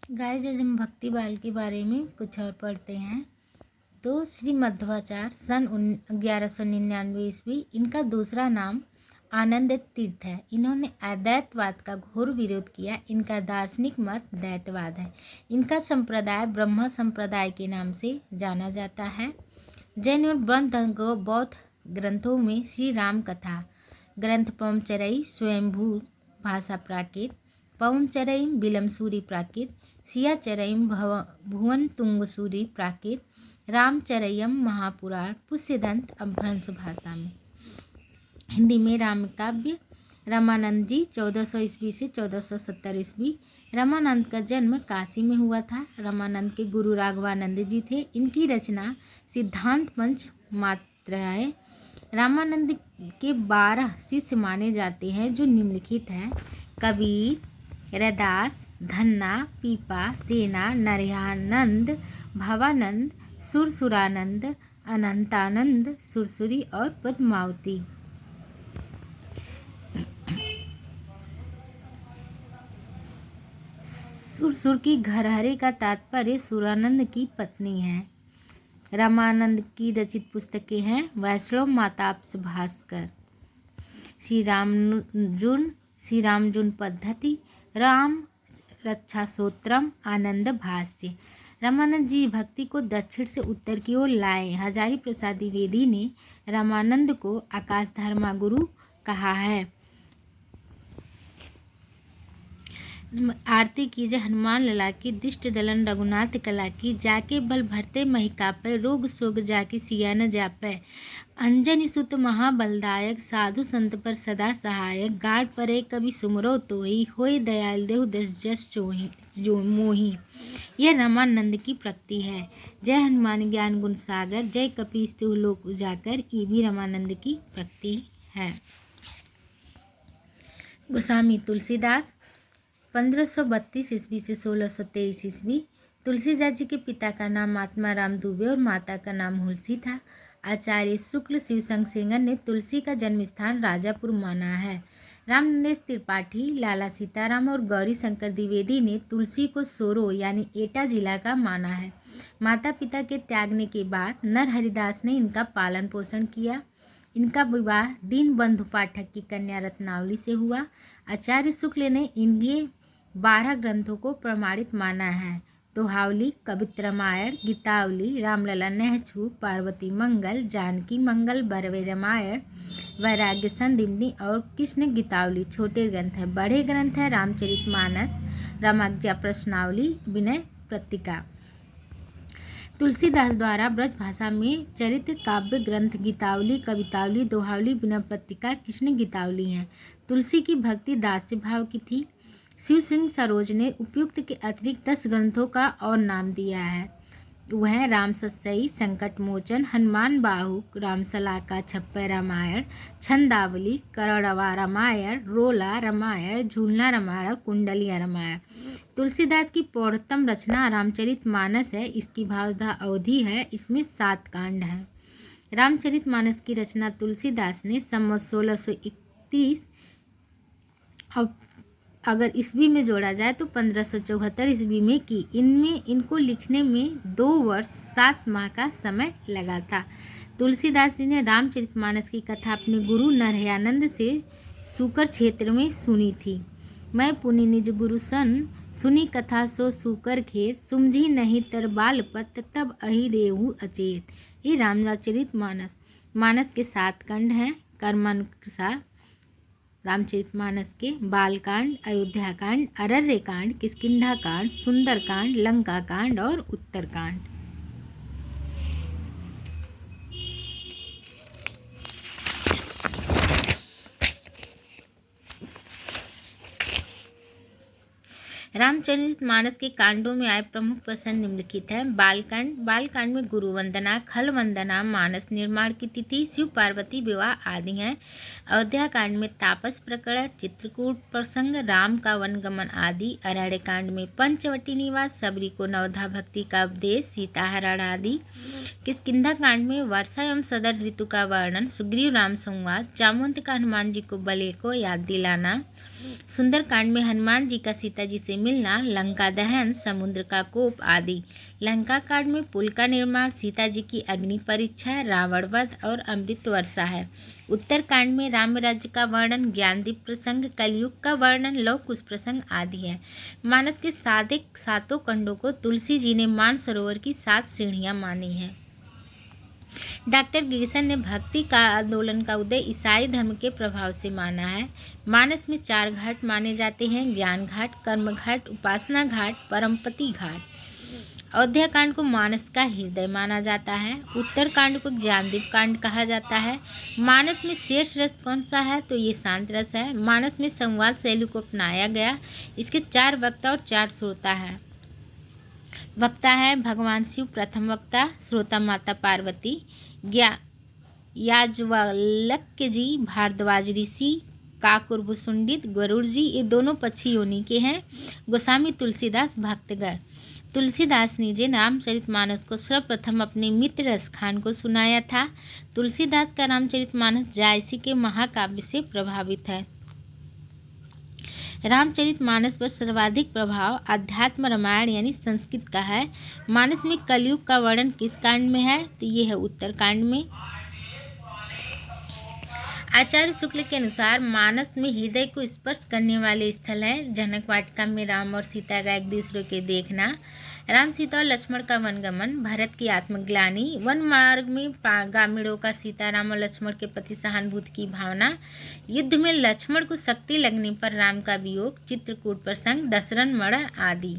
Guys, आज हम भक्ति बाल के बारे में कुछ और पढ़ते हैं। तो श्री मध्वाचार्य सन 1199 ईस्वी, इनका दूसरा नाम आनंद तीर्थ है। इन्होंने अद्वैतवाद का घोर विरोध किया। इनका दार्शनिक मत द्वैतवाद है। इनका संप्रदाय ब्रह्म संप्रदाय के नाम से जाना जाता है। जैन और बौद्ध ग्रंथों में श्री राम कथा ग्रंथ पवमचरई स्वयंभू भाषा प्राकृत, पवमचरई बिलमसूरी प्राकृत, सियाचरईम भुवन तुंगसूरी प्राकृत, रामचरयम महापुराण पुष्यदंत अपभ्रंश भाषा में। हिंदी में राम काव्य। रामानंद जी 1400 ईस्वी से 1470 ईस्वी। रामानंद का जन्म काशी में हुआ था। रामानंद के गुरु राघवानंद जी थे। इनकी रचना सिद्धांत पंच मात्र है। रामानंद के 12 शिष्य माने जाते हैं जो निम्नलिखित हैं: कबीर, रैदास, धन्ना, पीपा, सेना, नरयानंद, भवानंद, सुरसुरानंद, अनंतानंद, सुरसुरी और पद्मावती। सुरसुर की घरहरे का तात्पर्य सुरानंद की पत्नी है। रामानंद की रचित पुस्तकें हैं वैष्णव माताप्स भास्कर, श्री रामजुन पद्धति, राम रक्षा सूत्रम, आनंद भाष्य। रामानंद जी भक्ति को दक्षिण से उत्तर की ओर लाए। हजारी प्रसाद द्विवेदी ने रामानंद को आकाश धर्मा गुरु कहा है। आरती कीजे हनुमान लला की, दिष्ट दलन रघुनाथ कला की, जाके बल भरते महिकापय, रोग सोग जाके सिया न जापै। अंजनी सुत महाबलदायक, साधु संत पर सदा सहायक, गाढ़ परे कवि सुमरो तोहि, होय दयाल देहु दस जस जो मोहि। यह रामानंद की प्रकृति है। जय हनुमान ज्ञान गुण सागर, जय कपीस तिहु लोक उजागर, ये भी रामानंद की प्रकृति है। गोस्वामी तुलसीदास 1532 ईस्वी से 1623 ईस्वी। तुलसीदास जी के पिता का नाम महात्मा राम दुबे और माता का नाम हुलसी था। आचार्य शुक्ल शिवशंकर सेंगर ने तुलसी का जन्म स्थान राजापुर माना है। रामनरेश त्रिपाठी, लाला सीताराम और गौरी शंकर द्विवेदी ने तुलसी को सोरो यानी एटा जिला का माना है। माता पिता के त्यागने के बाद नर हरिदास ने इनका पालन पोषण किया। इनका विवाह दीनबंधु पाठक की कन्या रत्नावली से हुआ। आचार्य शुक्ल ने इनके 12 ग्रंथों को प्रमाणित माना है: दोहावली, कवित्र रामायण, गीतावली, रामलला नहछू, पार्वती मंगल, जानकी मंगल, बरवे रामायण, वैराग्य संदीपनी और कृष्ण गीतावली छोटे ग्रंथ है। बड़े ग्रंथ है रामचरितमानस, रामाज्ञा प्रश्नावली, विनय पत्रिका। तुलसीदास द्वारा ब्रज भाषा में चरित्र काव्य ग्रंथ गीतावली, कवितावली, दोहावली, विनय पत्रिका, कृष्ण गीतावली हैं। तुलसी की भक्ति दास्य भाव की थी। शिव सिंह सरोज ने उपयुक्त के अतिरिक्त 10 ग्रंथों का और नाम दिया है। वह राम सत्सई, संकट मोचन, हनुमान बाहुक, रामसलाका, छप्पर रामायण, छंदावली, करड़वा रामायण, रोला रामायण, झूलना रामायण, कुंडलिया रामायण। तुलसीदास की पौरतम रचना रामचरितमानस है। इसकी भावधा अवधि है। इसमें 7 कांड हैं। रामचरितमानस की रचना तुलसीदास ने संवत 1631 अगर ईस्वी में जोड़ा जाए तो 1574 ईस्वी में की। इनको लिखने में 2 वर्ष 7 माह का समय लगा था। तुलसीदास जी ने रामचरितमानस की कथा अपने गुरु नरयानंद से सूकर क्षेत्र में सुनी थी। मैं पुनि निज गुरु सन, सुनी कथा सो सूकर खेत, सुमझी नहीं तर बालपत, तब अहि रेहू अचेत। ये रामचरितमानस के 7 खंड हैं। कर्मानुसार रामचरितमानस के बालकांड, अयोध्याकांड, अरण्यकांड, किष्किंधाकांड, सुंदरकांड, लंकाकांड और उत्तरकांड। रामचरितमानस के कांडों में आए प्रमुख प्रसंग निम्नलिखित हैं: बालकांड में गुरु वंदना, खल वंदना, मानस निर्माण की तिथि, शिव पार्वती विवाह आदि हैं। अयोध्याकांड में तापस प्रकरण, चित्रकूट प्रसंग, राम का वनगमन आदि। अरण्यकांड में पंचवटी निवास, सबरी को नवधा भक्ति का उपदेश, सीताहरण आदि। किष्किंधाकांड में वर्षा एवं सदर ऋतु का वर्णन, सुग्रीव राम संवाद, जामवंत का हनुमान जी को बलि को याद दिलाना। सुंदरकांड में हनुमान जी का सीता जी से मिलना, लंका दहन, समुद्र का कोप आदि। लंका कांड में पुल का निर्माण, सीता जी की अग्नि परीक्षा, रावण वध और अमृत वर्षा है। उत्तरकांड में राम राज्य का वर्णन, ज्ञानदीप प्रसंग, कलयुग का वर्णन, लव कुश प्रसंग आदि है। मानस के सातों खंडों को तुलसी जी ने मानसरोवर की 7 सीढ़ियां मानी है। डॉक्टर गिरिसन ने भक्ति का आंदोलन का उदय ईसाई धर्म के प्रभाव से माना है। मानस में 4 घाट माने जाते हैं: ज्ञान घाट, कर्म घाट, उपासना घाट, परमपति घाट। अयोध्या कांड को मानस का हृदय माना जाता है। उत्तरकांड को ज्ञानदीप कांड कहा जाता है। मानस में श्रेष्ठ रस कौन सा है? तो ये शांत रस है। मानस में संवाद शैली को अपनाया गया। इसके 4 वक्ता और 4 श्रोता हैं। वक्ता है भगवान शिव प्रथम वक्ता, श्रोता माता पार्वती, याज्ञवल्क्य जी, भारद्वाज ऋषि, काकुर भुसुंडित, गरुड़ जी, ये दोनों पक्षी योनि के हैं। गोस्वामी तुलसीदास भक्तगण। तुलसीदास ने जे रामचरितमानस को सर्वप्रथम अपने मित्र रसखान को सुनाया था। तुलसीदास का रामचरितमानस जायसी के महाकाव्य से प्रभावित है। रामचरितमानस पर सर्वाधिक प्रभाव अध्यात्म रामायण यानी संस्कृत का है। मानस में कलयुग का वर्णन किस कांड में है? तो ये है उत्तरकांड में। आचार्य शुक्ल के अनुसार मानस में हृदय को स्पर्श करने वाले स्थल हैं। जनक वाटिका में राम और सीता का एक दूसरे के देखना, राम सीता और लक्ष्मण का वनगमन, भरत की आत्मग्लानि, वन मार्ग में ग्रामीणों का सीताराम और लक्ष्मण के प्रति सहानुभूति की भावना, युद्ध में लक्ष्मण को शक्ति लगने पर राम का वियोग, चित्रकूट प्रसंग, दशरथ मरण आदि।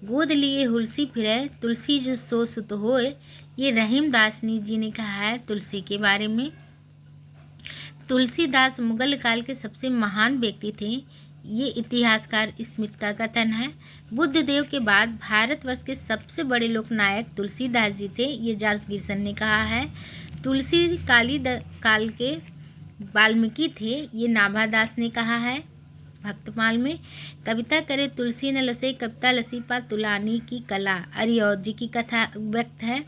गोद लिए हुलसी फिरे तुलसी जो सो सुत होए, ये रहीम दासनी जी ने कहा है तुलसी के बारे में। तुलसीदास मुगल काल के सबसे महान व्यक्ति थे, ये इतिहासकार स्मिथ का कथन है। बुद्ध देव के बाद भारतवर्ष के सबसे बड़े लोकनायक तुलसीदास जी थे, ये जॉर्ज गिरिसन ने कहा है। तुलसी काल के वाल्मीकि थे, ये नाभादास ने कहा है। भक्तमाल में कविता करे तुलसी न लसे, कविता लसी पा तुलानी की कला, अरियौत जी की कथा व्यक्त है।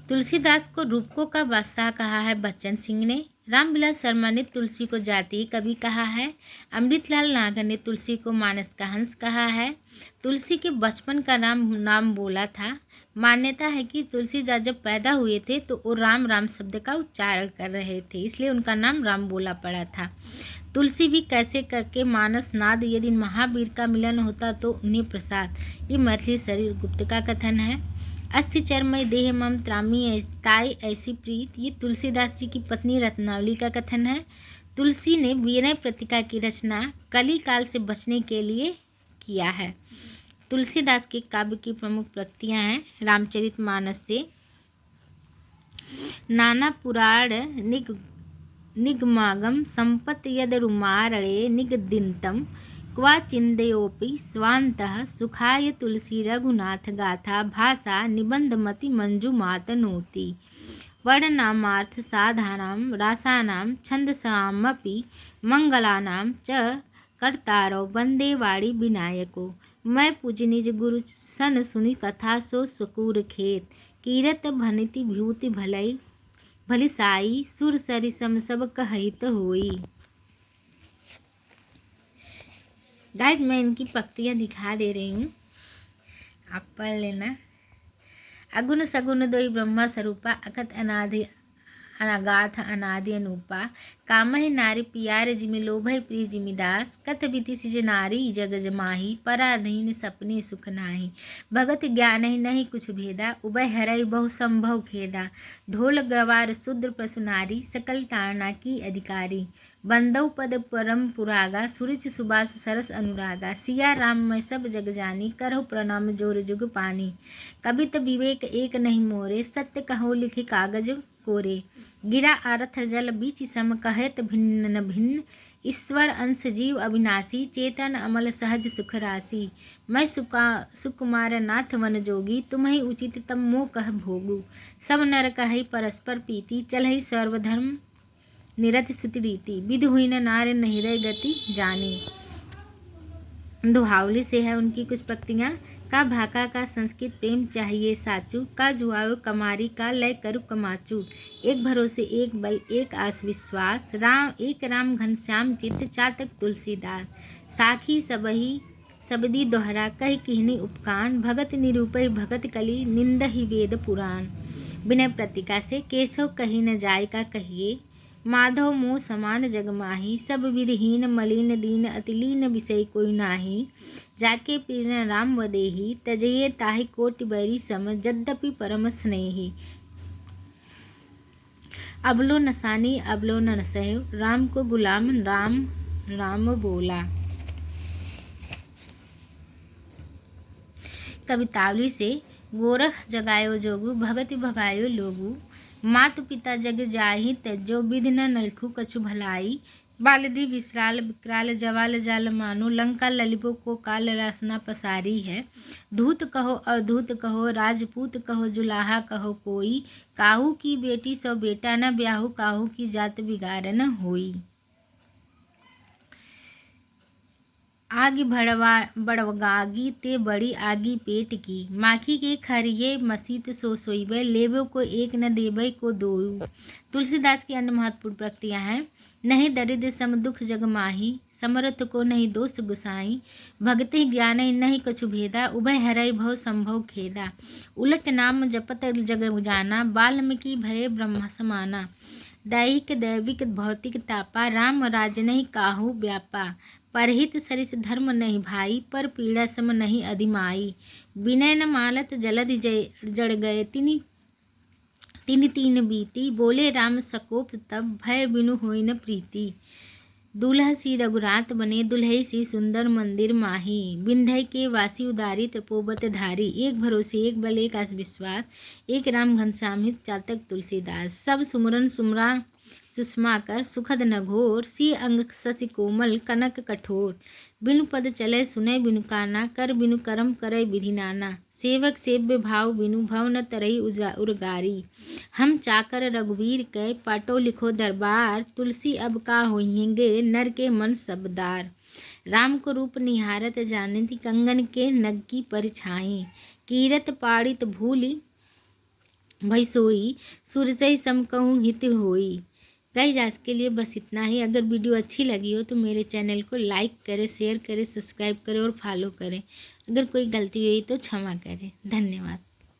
तुलसीदास को रूपकों का बादशाह कहा है बच्चन सिंह ने। रामविलास शर्मा ने तुलसी को जातीय कवि कहा है। अमृतलाल नागर ने तुलसी को मानस का हंस कहा है। तुलसी के बचपन का नाम बोला था। मान्यता है कि तुलसीदास जब पैदा हुए थे तो वो राम राम शब्द का उच्चारण कर रहे थे, इसलिए उनका नाम राम बोला पड़ा था। तुलसी भी कैसे करके मानस नाद, यदि महावीर का मिलन होता तो उन्हें प्रसाद, ये मैथिली शरीर गुप्त का कथन है। अस्थि चरमय देह मम त्रामी ताई ऐसी प्रीत, ये तुलसीदास जी की पत्नी रत्नावली का कथन है। तुलसी ने विनय प्रतिका की रचना कली काल से बचने के लिए किया है। तुलसीदास के काव्य की प्रमुख प्रकृतियाँ हैं रामचरितमानस से नाना पुराण निगमागम संपत यद रुमारणे निगदितम क्वाचिंदयोपि स्वान्तः सुखाय तुलसी रघुनाथ गाथा भाषा निबंधमति मंजुमातनोति वर्णनामार्थ साधानां रासानां छंदसामपि मंगलानां च कर्तारो वंदे वाणी विनायको। मैं पूज निज गुरु सन सुनी कथा सो सुकूर खेत, कीरत भनिति भूति भली साई, सुर सरि सम सब कहित होई। गाइस मैं इनकी पंक्तियाँ दिखा दे रही हूँ, आप पढ़ लेना। अगुण सगुण दोई ब्रह्म स्वरूपा, अकथ अनादि अनागाथ अनादि अनूपा, कामहि नारी पियार जिमि लोभय प्रिय जिमि दास, कथ बीति सिज नारी जग जमाही, पराधीन सपने सुख नाही, भगत ज्ञान ही नहीं कुछ भेदा, उभय हरई बहु संभव खेदा, ढोल गवार शूद्र प्रसुनारी, सकल तारणा की अधिकारी, बंदव पद परम पुरागा, सुरुचि सुबास सरस अनुरागा, सिया राम मैं सब जग जानी, करहु प्रणाम जोर जुग पानी, कवित विवेक एक नहीं मोरे, सत्य कहो लिखे कागज कोरे, गिरा आरथ जल बीच सम कहत भिन्न न भिन्न, ईश्वर अंश जीव अविनाशी, चेतन अमल सहज सुख राशि, मैं सुकुमार नाथ वन जोगी, तुम्हें उचित तम मोह कह भोगू, सब नर कहि परस्पर प्रीति, चलहि सर्वधर्म निरति सुति रीति, विधि हुई न नार न हृदय गति जानी। दोहावली से है उनकी कुछ पंक्तियाँ। का भाका का संस्कृत प्रेम चाहिए साचू, का जुआओ कमारी का लय करु कमाचू। एक भरोसे एक बल एक आस विश्वास, राम घनश्याम चित्त चातक तुलसीदास। साखी सबही सबदी दोहरा कह किहनी उपकान, भगत निरूपय भगत कली निंदहि वेद पुराण। विनय प्रतिका से केशव कही न जाय का कहिए, माधव मोह समान जग माही, सब विधहीन मलिन दीन अतिलीन विषय कोई नाही। जाके प्रिय राम वदेही, तजये ताहि कोटि बैरी सम, यद्यपि परम स्नेही। अबलो नसानी अबलो न नसहु, राम को गुलाम राम राम बोला। कवितावली से गोरख जगायो जोगु, भगति भगायो लोगु। मातु पिता जग जाहि, तज्जो विधि न नलखु कछु भलाई। बालदी विसराल विकराल जवाल जाल मानो, लंका ललिपो को काल रासना पसारी है। धूत कहो अवधूत कहो, राजपूत कहो जुलाहा कहो कोई। काहू की बेटी सो बेटा न ब्याहु, काहू की जात बिगाड़ न होई। आग बड़वगागी ते बड़ी आगी पेट की, माखी के खरिये मसीत सो सोईबे, लेबो को एक न देबे को दोऊ। तुलसीदास की अन्य महत्वपूर्ण पंक्तियाँ हैं। नहीं दरिद्र सम दुख जग माही, समर्थ को नहीं दोष गुसाई। भगति ज्ञान नहीं कछु भेदा, उभय हरय भव संभव खेदा। उलट नाम जपत जग जाना, वाल्मीकि भय ब्रह्म समाना। दैहिक दैविक भौतिक तापा, राम राज नहीं काहू व्यापा। परहित सरिस धर्म नहीं भाई, पर पीड़ा सम नहीं अधिमाई। विनय न मालत जलधि जड़ गए, तिनि तीन बीती। बोले राम सकोप तब, भय बिनु होई न प्रीति। दूल्हा सी रघुरात बने, दुल्हई सी सुंदर मंदिर माही। विंध्य के वासी उदारी तपोवत धारी, एक भरोसे एक बल एक आस विश्वास। एक राम घनश्याम हित चातक तुलसीदास। सब सुमरन सुमरा सुषमा कर, सुखद न घोर। सी अंग शशि कोमल कनक कठोर। बिनु पद चले सुनय बिनु काना, कर बिनु करम करय विधि नाना। सेवक सेव्य भाव बिनु, भव न तरई उरगारी। हम चाकर रघुवीर कै, पाटो लिखो दरबार। तुलसी अब का होइंगे, नर के मन सबदार। राम को रूप निहारत जानती, कंगन के नग की परछाई। कीरत पाड़ित भूलि भई सोई, सुरसई सम कहूँ हित होई। गाइस आज के लिए बस इतना ही। अगर वीडियो अच्छी लगी हो तो मेरे चैनल को लाइक करें, शेयर करें, सब्सक्राइब करें और फॉलो करें। अगर कोई गलती हुई तो क्षमा करें। धन्यवाद।